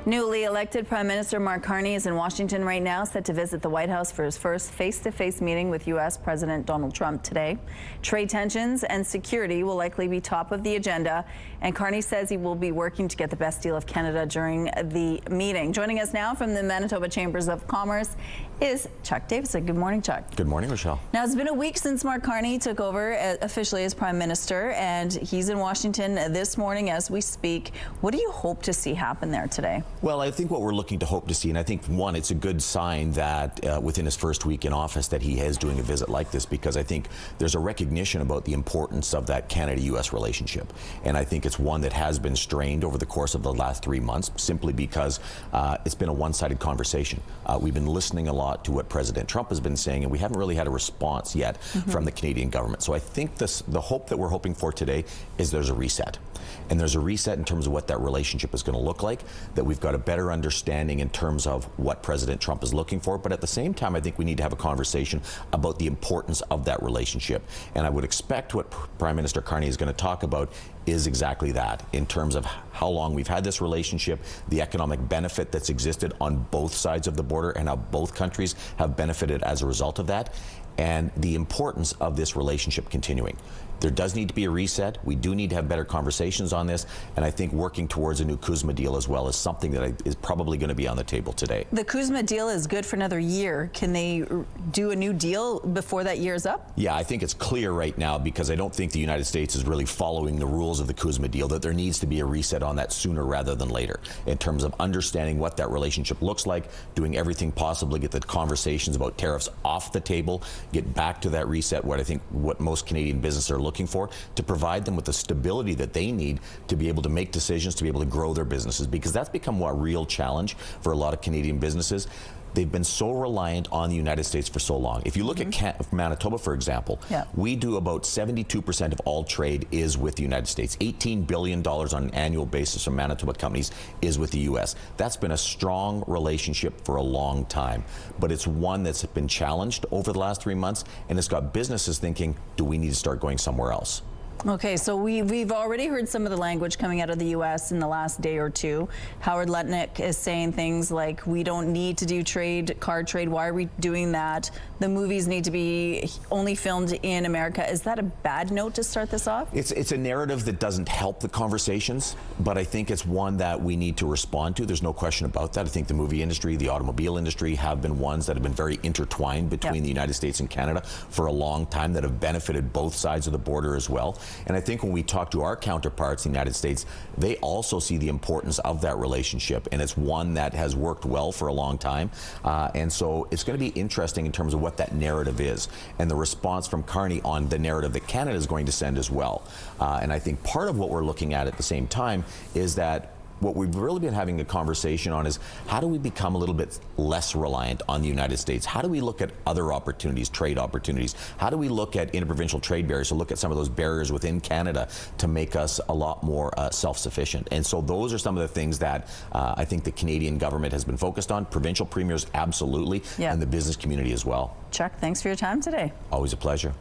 Newly elected Prime Minister Mark Carney is in Washington right now, set to visit the White House for his first face-to-face meeting with U.S. President Donald Trump today. Trade tensions and security will likely be top of the agenda, and Carney says he will be working to get the best deal of Canada during the meeting. Joining us now from the Manitoba Chambers of Commerce is Chuck Davidson. Good morning, Chuck. Good morning, Michelle. Now, it's been a week since Mark Carney took over officially as Prime Minister, and he's in Washington this morning as we speak. What do you hope to see happen there today? Well, I think what we're looking to hope to see, and I think, one, it's a good sign that within his first week in office that he is doing a visit like this, because I think there's a recognition about the importance of that Canada-U.S. relationship. And I think it's one that has been strained over the course of the last 3 months, simply because it's been a one-sided conversation. We've been listening a lot to what President Trump has been saying, and we haven't really had a response yet from the Canadian government. So I think the hope that we're hoping for today is there's a reset. And there's a reset in terms of what that relationship is going to look like, that we've got a better understanding in terms of what President Trump is looking for. But at the same time, I think we need to have a conversation about the importance of that relationship. And I would expect what Prime Minister Carney is going to talk about is exactly that, in terms of how long we've had this relationship, the economic benefit that's existed on both sides of the border, and how both countries have benefited as a result of that, and the importance of this relationship continuing. There does need to be a reset. We do need to have better conversations on this, and I think working towards a new CUSMA deal as well is something that is probably going to be on the table today. The CUSMA deal is good for another year. Can they do a new deal before that year is up? Yeah, I think it's clear right now, because I don't think the United States is really following the rules of the CUSMA deal, that there needs to be a reset on that sooner rather than later, in terms of understanding what that relationship looks like, doing everything possible to get the conversations about tariffs off the table, get back to that reset, what most Canadian businesses are looking for, to provide them with the stability that they need to be able to make decisions, to be able to grow their businesses, because that's become a real challenge for a lot of Canadian businesses. They've been so reliant on the United States for so long. If you look at Manitoba, for example, we do about 72% of all trade is with the United States. $18 billion on an annual basis from Manitoba companies is with the U.S. That's been a strong relationship for a long time, but it's one that's been challenged over the last 3 months, and it's got businesses thinking, do we need to start going somewhere else? Okay, so we've already heard some of the language coming out of the U.S. in the last day or two. Howard Lutnick is saying things like, we don't need to do car trade. Why are we doing that? The movies need to be only filmed in America. Is that a bad note to start this off? It's a narrative that doesn't help the conversations, but I think it's one that we need to respond to. There's no question about that. I think the movie industry, the automobile industry have been ones that have been very intertwined between the United States and Canada for a long time, that have benefited both sides of the border as well. And I think when we talk to our counterparts in the United States, they also see the importance of that relationship, and it's one that has worked well for a long time. And so it's going to be interesting in terms of what that narrative is, and the response from Carney on the narrative that Canada is going to send as well. And I think part of what we're looking at the same time is that what we've really been having a conversation on is, how do we become a little bit less reliant on the United States? How do we look at other opportunities, trade opportunities? How do we look at interprovincial trade barriers, to look at some of those barriers within Canada to make us a lot more self-sufficient? And so those are some of the things that I think the Canadian government has been focused on. Provincial premiers, absolutely, and the business community as well. Chuck, thanks for your time today. Always a pleasure.